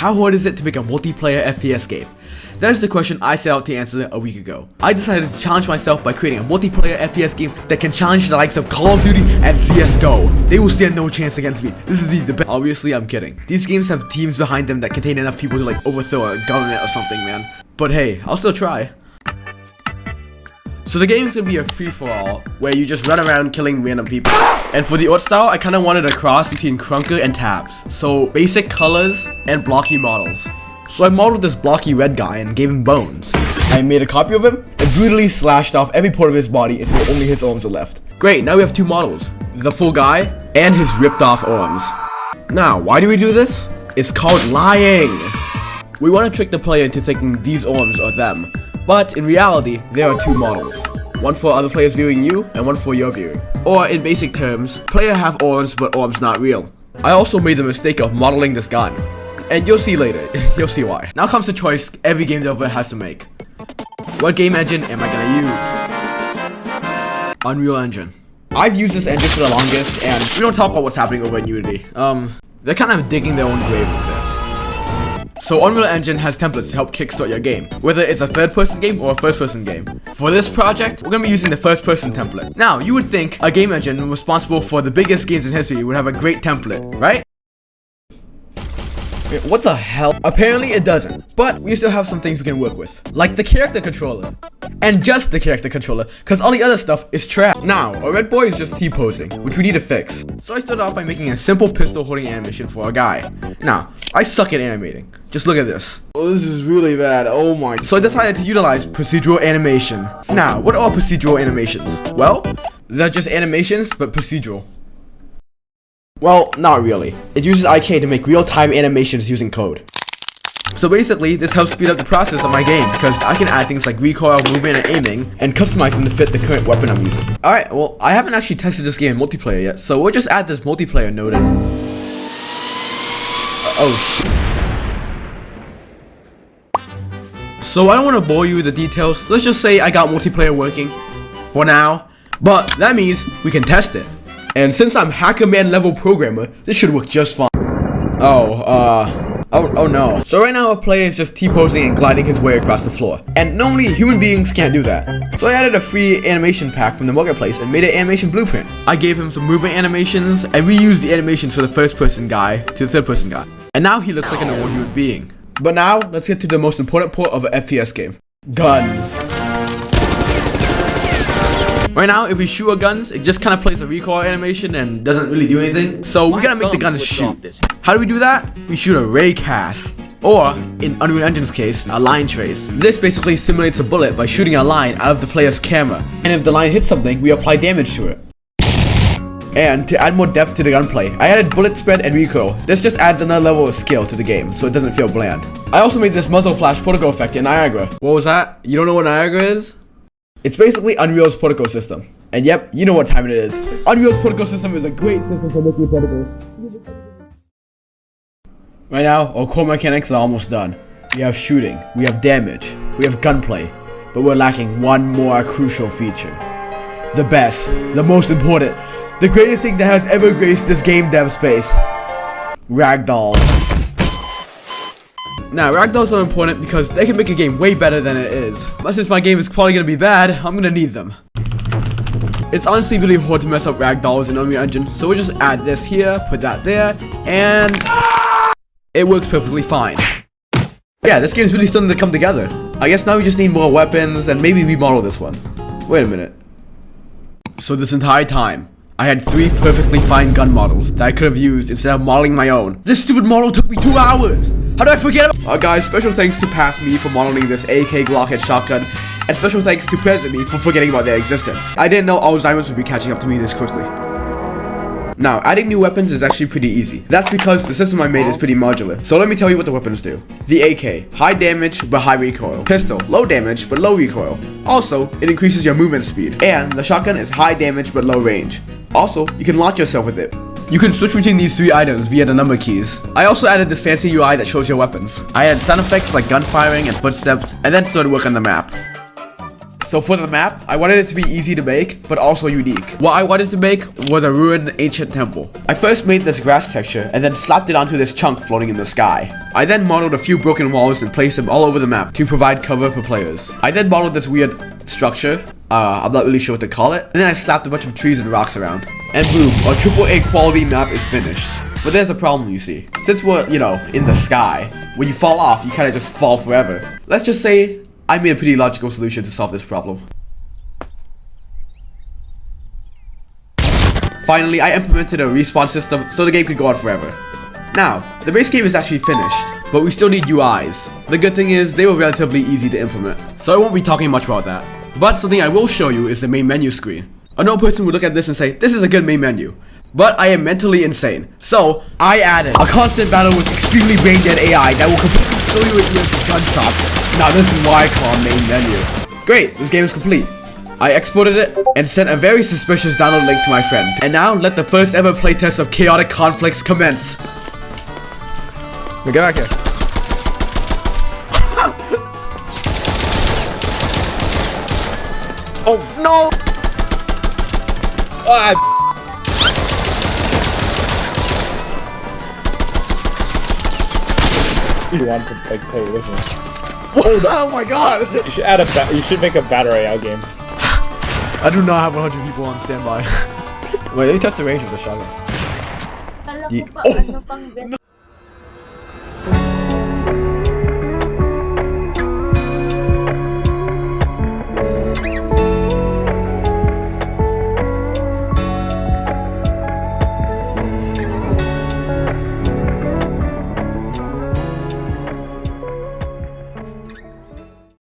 how hard is it to make a multiplayer FPS game? That is the question I set out to answer a week ago. I decided to challenge myself by creating a multiplayer FPS game that can challenge the likes of Call of Duty and CSGO. They will stand no chance against me. This is the best. Obviously, I'm kidding. These games have teams behind them that contain enough people to like overthrow a government or something, man. But hey, I'll still try. So the game is gonna be a free-for-all where you just run around killing random people. And for the art style, I kind of wanted a cross between Crunker and Tabs. So basic colors and blocky models. So I modeled this blocky red guy and gave him bones. I made a copy of him and brutally slashed off every part of his body until only his arms are left. Great, now we have two models. The full guy and his ripped off arms. Now, why do we do this? It's called lying. We want to trick the player into thinking these arms are them. But in reality, there are two models. One for other players viewing you, and one for your viewing. Or in basic terms, player have arms, but arms not real. I also made the mistake of modeling this gun. And you'll see later, you'll see why. Now comes the choice every game developer has to make. What game engine am I gonna use? Unreal Engine. I've used this engine for the longest, and we don't talk about what's happening over in Unity. They're kind of digging their own grave with it. So Unreal Engine has templates to help kickstart your game, whether it's a third-person game or a first-person game. For this project, we're gonna be using the first-person template. Now, you would think a game engine responsible for the biggest games in history would have a great template, right? Wait, what the hell? Apparently it doesn't, but we still have some things we can work with, like the character controller. And just the character controller, cause all the other stuff is trash. Now, our red boy is just T-posing, which we need to fix. So I started off by making a simple pistol holding animation for a guy. Now, I suck at animating. Just look at this. Oh, this is really bad. Oh my. So I decided to utilize procedural animation. Now, what are procedural animations? Well, they're just animations, but procedural. Well, not really. It uses IK to make real-time animations using code. So basically, this helps speed up the process of my game because I can add things like recoil, movement, and aiming, and customize them to fit the current weapon I'm using. Alright, well, I haven't actually tested this game in multiplayer yet, so we'll just add this multiplayer node in. Oh shit. So I don't want to bore you with the details. Let's just say I got multiplayer working for now, but that means we can test it. And since I'm Hacker Man level programmer, this should work just fine. Oh no. So right now a player is just T-posing and gliding his way across the floor. And normally human beings can't do that. So I added a free animation pack from the marketplace and made an animation blueprint. I gave him some movement animations and reused the animations for the first person guy to the third person guy. And now he looks like a normal human being. But now, let's get to the most important part of an FPS game. Guns. Right now, if we shoot our guns, it just kind of plays a recoil animation and doesn't really do anything. So we gotta make the guns shoot. How do we do that? We shoot a ray cast. Or, in Unreal Engine's case, a line trace. This basically simulates a bullet by shooting a line out of the player's camera. And if the line hits something, we apply damage to it. And to add more depth to the gunplay, I added bullet spread and recoil. This just adds another level of skill to the game, so it doesn't feel bland. I also made this muzzle flash particle effect in Niagara. What was that? You don't know what Niagara is? It's basically Unreal's particle system. And yep, you know what time it is. Unreal's particle system is a great system for making particles. Right now, our core mechanics are almost done. We have shooting, we have damage, we have gunplay, but we're lacking one more crucial feature. The best, the most important, the greatest thing that has ever graced this game dev space. Ragdolls. Now, ragdolls are important because they can make a game way better than it is. But since my game is probably gonna be bad, I'm gonna need them. It's honestly really hard to mess up ragdolls in Unreal Engine, so we'll just add this here, put that there, and it works perfectly fine. Yeah, this game's really starting to come together. I guess now we just need more weapons and maybe remodel this one. Wait a minute. So this entire time, I had 3 perfectly fine gun models that I could have used instead of modeling my own. This stupid model took me 2 hours! How did I forget about— guys, special thanks to Past Me for modeling this AK Glock and shotgun, and special thanks to Present Me for forgetting about their existence. I didn't know Alzheimer's would be catching up to me this quickly. Now, adding new weapons is actually pretty easy. That's because the system I made is pretty modular. So let me tell you what the weapons do. The AK, high damage but high recoil. Pistol, low damage but low recoil. Also, it increases your movement speed. And the shotgun is high damage but low range. Also, you can launch yourself with it. You can switch between these 3 items via the number keys. I also added this fancy UI that shows your weapons. I added sound effects like gun firing and footsteps, and then started work on the map. So for the map, I wanted it to be easy to make, but also unique. What I wanted to make was a ruined ancient temple. I first made this grass texture and then slapped it onto this chunk floating in the sky. I then modeled a few broken walls and placed them all over the map to provide cover for players. I then modeled this weird structure. I'm not really sure what to call it. And then I slapped a bunch of trees and rocks around. And boom, our AAA quality map is finished. But there's a problem, you see. Since we're, you know, in the sky, when you fall off, you kind of just fall forever. Let's just say I made a pretty logical solution to solve this problem. Finally, I implemented a respawn system so the game could go on forever. Now, the base game is actually finished, but we still need UIs. The good thing is, they were relatively easy to implement, so I won't be talking much about that. But something I will show you is the main menu screen. A normal person would look at this and say, this is a good main menu. But I am mentally insane. So, I added a constant battle with extremely brain-dead AI that will completely fill you with ears with gunshots. Now this is why I call it main menu. Great, this game is complete. I exported it and sent a very suspicious download link to my friend. And now, let the first ever playtest of Chaotic Conflicts commence. Get back here. Oh no! You want to like pay attention. Oh my god! You should add you should make a battle royale game. I do not have 100 people on standby. Wait, let me test the range of the shotgun. Kala ko pa ano pang